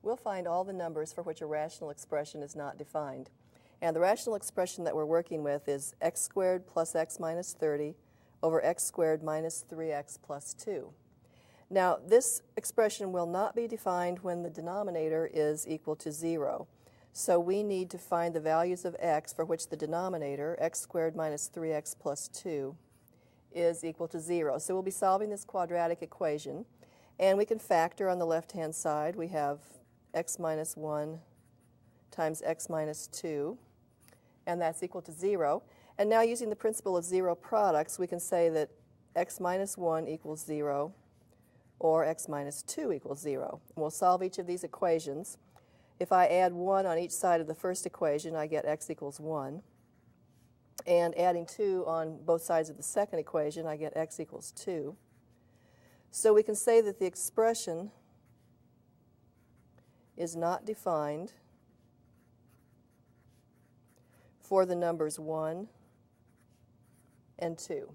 we'll find all the numbers for which a rational expression is not defined. And the rational expression that we're working with is x squared plus x minus 30 over x squared minus 3x plus 2. Now, this expression will not be defined when the denominator is equal to 0. So we need to find the values of x for which the denominator, x squared minus 3x plus 2, is equal to 0. So we'll be solving this quadratic equation. And we can factor on the left-hand side. We have x minus 1 times x minus 2, and that's equal to 0. And now using the principle of zero products, we can say that x minus 1 equals 0 or x minus 2 equals 0. And we'll solve each of these equations. If I add 1 on each side of the first equation, I get x equals 1. And adding 2 on both sides of the second equation, I get x equals 2. So we can say that the expression is not defined for the numbers 1 and 2.